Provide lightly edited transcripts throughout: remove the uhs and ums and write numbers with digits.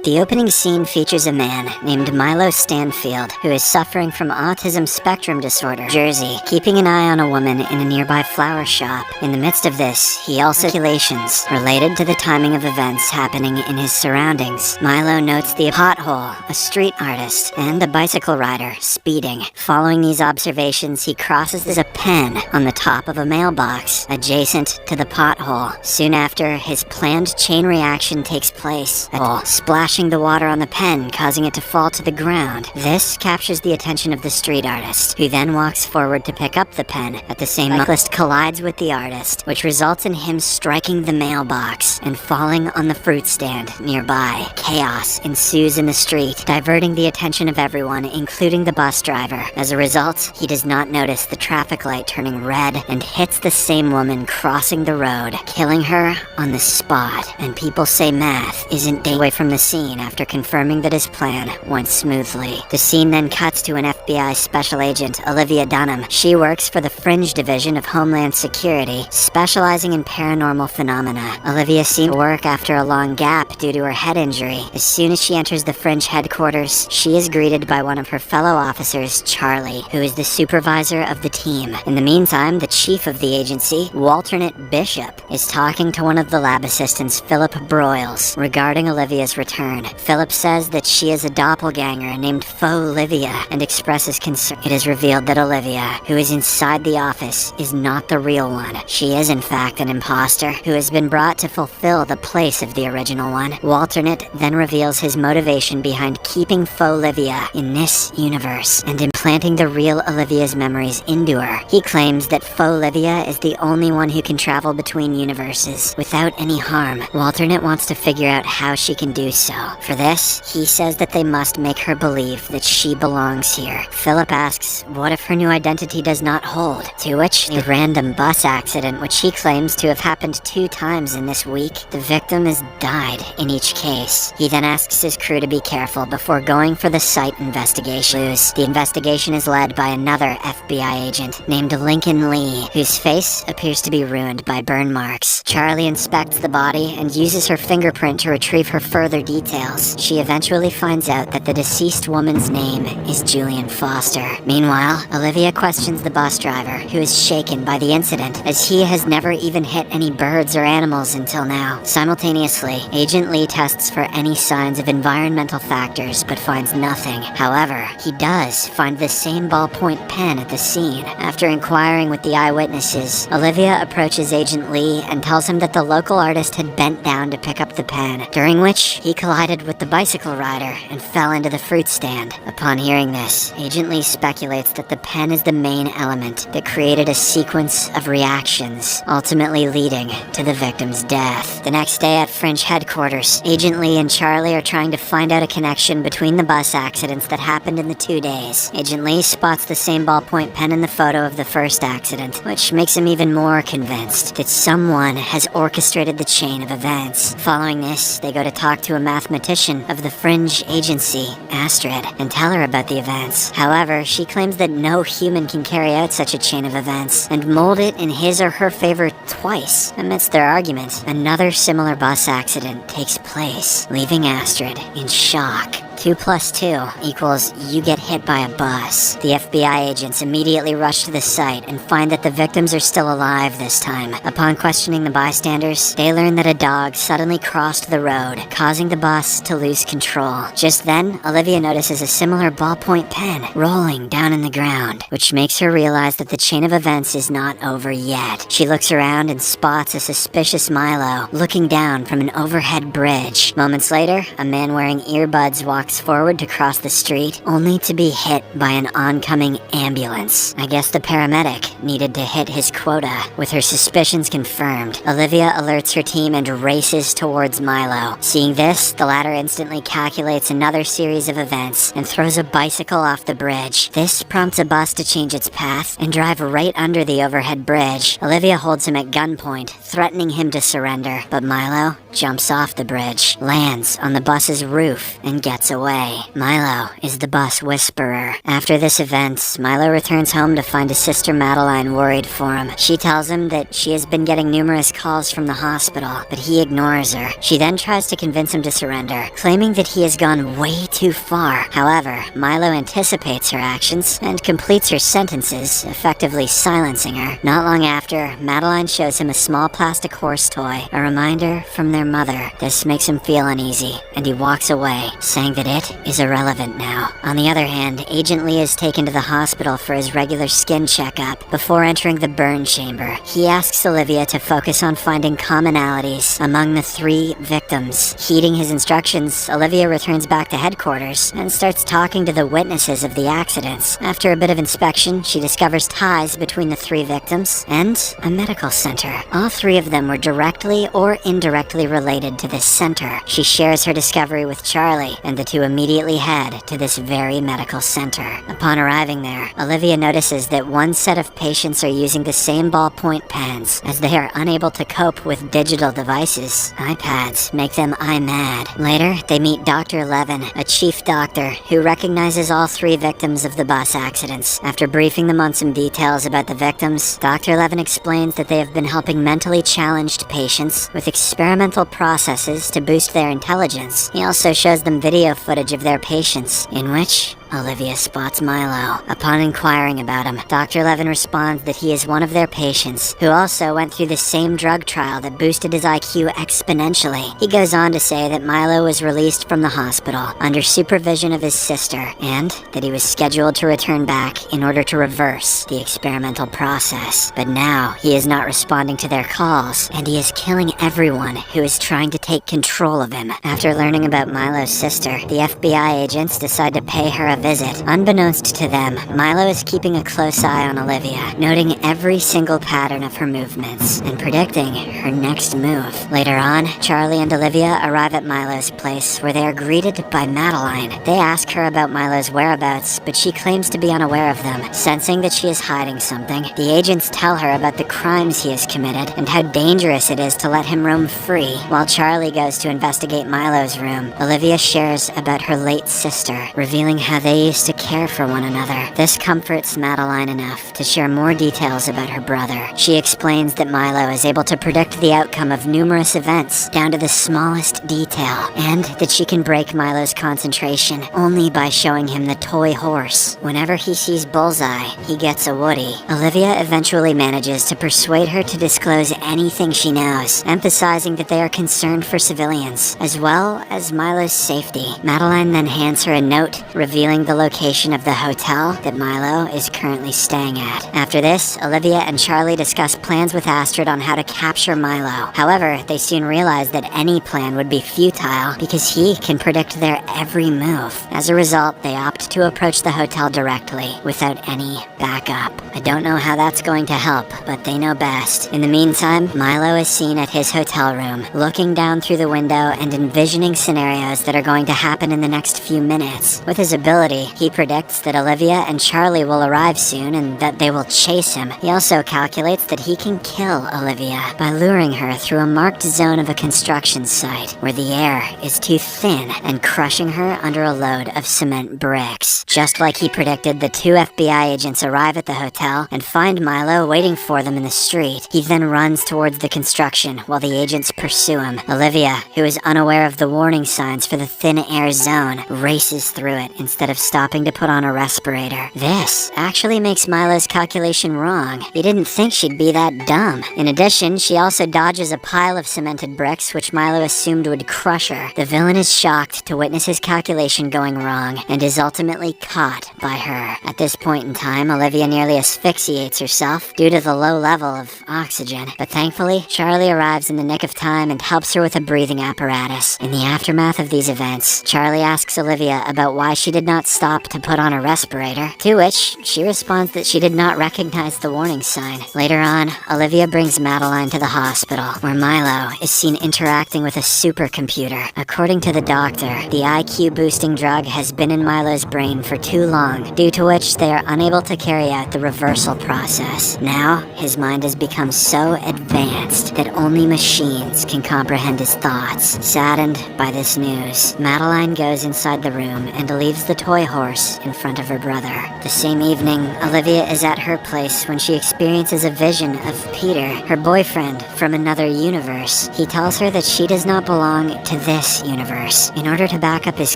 The opening scene features a man named Milo Stanfield, who is suffering from autism spectrum disorder, Jersey, keeping an eye on a woman in a nearby flower shop. In the midst of this, he also calculations related to the timing of events happening in his surroundings. Milo notes the pothole, a street artist, and a bicycle rider speeding. Following these observations, he crosses a pen on the top of a mailbox adjacent to the pothole. Soon after, his planned chain reaction takes place, splashing the water on the pen, causing it to fall to the ground. This captures the attention of the street artist, who then walks forward to pick up the pen. At the same moment, the cyclist collides with the artist, which results in him striking the mailbox and falling on the fruit stand nearby. Chaos ensues in the street, diverting the attention of everyone, including the bus driver. As a result, he does not notice the traffic light turning red and hits the same woman crossing the road, killing her on the spot. And people say math isn't away from the scene after confirming that his plan went smoothly. The scene then cuts to an FBI special agent, Olivia Dunham. She works for the Fringe Division of Homeland Security, specializing in paranormal phenomena. Olivia seems to work after a long gap due to her head injury. As soon as she enters the Fringe headquarters, she is greeted by one of her fellow officers, Charlie, who is the supervisor of the team. In the meantime, the chief of the agency, Walternate Bishop, is talking to one of the lab assistants, Philip Broyles, regarding Olivia's return. Philip says that she is a doppelganger named Olivia and expresses concern. It is revealed that Olivia, who is inside the office, is not the real one. She is in fact an imposter who has been brought to fulfill the place of the original one. Walternate then reveals his motivation behind keeping Olivia in this universe and implanting the real Olivia's memories into her. He claims that Olivia is the only one who can travel between universes without any harm. Walternate wants to figure out how she can do so. For this, he says that they must make her believe that she belongs here. Philip asks, what if her new identity does not hold? To which, a random bus accident, which he claims to have happened 2 times in this week. The victim has died in each case. He then asks his crew to be careful before going for the site investigation. The investigation is led by another FBI agent named Lincoln Lee, whose face appears to be ruined by burn marks. Charlie inspects the body and uses her fingerprint to retrieve her further details. She eventually finds out that the deceased woman's name is Julian Foster. Meanwhile, Olivia questions the bus driver, who is shaken by the incident, as he has never even hit any birds or animals until now. Simultaneously, Agent Lee tests for any signs of environmental factors, but finds nothing. However, he does find the same ballpoint pen at the scene. After inquiring with the eyewitnesses, Olivia approaches Agent Lee and tells him that the local artist had bent down to pick up the pen, during which he collided with the bicycle rider and fell into the fruit stand. Upon hearing this, Agent Lee speculates that the pen is the main element that created a sequence of reactions, ultimately leading to the victim's death. The next day at Fringe headquarters, Agent Lee and Charlie are trying to find out a connection between the bus accidents that happened in the 2 days. Agent Lee spots the same ballpoint pen in the photo of the first accident, which makes him even more convinced that someone has orchestrated the chain of events. Following this, they go to talk to a mathematician of the Fringe agency, Astrid, and tell her about the events. However, she claims that no human can carry out such a chain of events and mold it in his or her favor twice. Amidst their argument, another similar bus accident takes place, leaving Astrid in shock. 2 + 2 equals you get hit by a bus. The FBI agents immediately rush to the site and find that the victims are still alive this time. Upon questioning the bystanders, they learn that a dog suddenly crossed the road, causing the bus to lose control. Just then, Olivia notices a similar ballpoint pen rolling down in the ground, which makes her realize that the chain of events is not over yet. She looks around and spots a suspicious Milo looking down from an overhead bridge. Moments later, a man wearing earbuds walks forward to cross the street, only to be hit by an oncoming ambulance. I guess the paramedic needed to hit his quota. With her suspicions confirmed, Olivia alerts her team and races towards Milo. Seeing this, the latter instantly calculates another series of events and throws a bicycle off the bridge. This prompts a bus to change its path and drive right under the overhead bridge. Olivia holds him at gunpoint, threatening him to surrender, but Milo jumps off the bridge, lands on the bus's roof, and gets away. away. Milo is the bus whisperer. After this event, Milo returns home to find his sister Madeline worried for him. She tells him that she has been getting numerous calls from the hospital, but he ignores her. She then tries to convince him to surrender, claiming that he has gone way too far. However, Milo anticipates her actions and completes her sentences, effectively silencing her. Not long after, Madeline shows him a small plastic horse toy, a reminder from their mother. This makes him feel uneasy, and he walks away, saying that it is irrelevant now. On the other hand, Agent Lee is taken to the hospital for his regular skin checkup. Before entering the burn chamber, he asks Olivia to focus on finding commonalities among the 3 victims. Heeding his instructions, Olivia returns back to headquarters and starts talking to the witnesses of the accidents. After a bit of inspection, she discovers ties between the 3 victims and a medical center. All 3 of them were directly or indirectly related to this center. She shares her discovery with Charlie, and the two immediately head to this very medical center. Upon arriving there, Olivia notices that one set of patients are using the same ballpoint pens, as they are unable to cope with digital devices. iPads make them eye-mad. Later, they meet Dr. Levin, a chief doctor who recognizes all 3 victims of the bus accidents. After briefing them on some details about the victims, Dr. Levin explains that they have been helping mentally challenged patients with experimental processes to boost their intelligence. He also shows them video footage of their patients, in which Olivia spots Milo. Upon inquiring about him, Dr. Levin responds that he is one of their patients who also went through the same drug trial that boosted his IQ exponentially. He goes on to say that Milo was released from the hospital under supervision of his sister, and that he was scheduled to return back in order to reverse the experimental process. But now, he is not responding to their calls, and he is killing everyone who is trying to take control of him. After learning about Milo's sister, the FBI agents decide to pay her a visit. Unbeknownst to them, Milo is keeping a close eye on Olivia, noting every single pattern of her movements and predicting her next move. Later on, Charlie and Olivia arrive at Milo's place, where they are greeted by Madeline. They ask her about Milo's whereabouts, but she claims to be unaware of them. Sensing that she is hiding something, the agents tell her about the crimes he has committed and how dangerous it is to let him roam free. While Charlie goes to investigate Milo's room, Olivia shares about her late sister, revealing how they used to care for one another. This comforts Madeline enough to share more details about her brother. She explains that Milo is able to predict the outcome of numerous events, down to the smallest detail, and that she can break Milo's concentration only by showing him the toy horse. Whenever he sees Bullseye, he gets a Woody. Olivia eventually manages to persuade her to disclose anything she knows, emphasizing that they are concerned for civilians, as well as Milo's safety. Madeline then hands her a note revealing the location of the hotel that Milo is currently staying at. After this, Olivia and Charlie discuss plans with Astrid on how to capture Milo. However, they soon realize that any plan would be futile because he can predict their every move. As a result, they opt to approach the hotel directly, without any backup. I don't know how that's going to help, but they know best. In the meantime, Milo is seen at his hotel room, looking down through the window and envisioning scenarios that are going to happen in the next few minutes. With his ability, he predicts that Olivia and Charlie will arrive soon and that they will chase him. He also calculates that he can kill Olivia by luring her through a marked zone of a construction site where the air is too thin and crushing her under a load of cement bricks. Just like he predicted, the 2 FBI agents arrive at the hotel and find Milo waiting for them in the street. He then runs towards the construction while the agents pursue him. Olivia, who is unaware of the warning signs for the thin air zone, races through it instead of stopping to put on a respirator. This actually makes Milo's calculation wrong. He didn't think she'd be that dumb. In addition, she also dodges a pile of cemented bricks, which Milo assumed would crush her. The villain is shocked to witness his calculation going wrong and is ultimately caught by her. At this point in time, Olivia nearly asphyxiates herself due to the low level of oxygen, but thankfully, Charlie arrives in the nick of time and helps her with a breathing apparatus. In the aftermath of these events, Charlie asks Olivia about why she did not not stop to put on a respirator, to which she responds that she did not recognize the warning sign. Later on, Olivia brings Madeline to the hospital, where Milo is seen interacting with a supercomputer. According to the doctor, the IQ-boosting drug has been in Milo's brain for too long, due to which they are unable to carry out the reversal process. Now, his mind has become so advanced that only machines can comprehend his thoughts. Saddened by this news, Madeline goes inside the room and leaves the toy horse in front of her brother. The same evening, Olivia is at her place when she experiences a vision of Peter, her boyfriend from another universe. He tells her that she does not belong to this universe. In order to back up his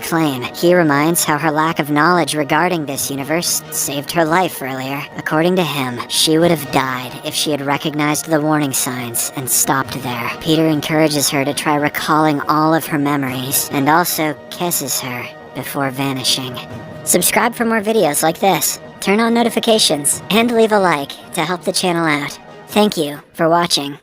claim, he reminds how her lack of knowledge regarding this universe saved her life earlier. According to him, she would have died if she had recognized the warning signs and stopped there. Peter encourages her to try recalling all of her memories and also kisses her before vanishing. Subscribe for more videos like this, turn on notifications, and leave a like to help the channel out. Thank you for watching.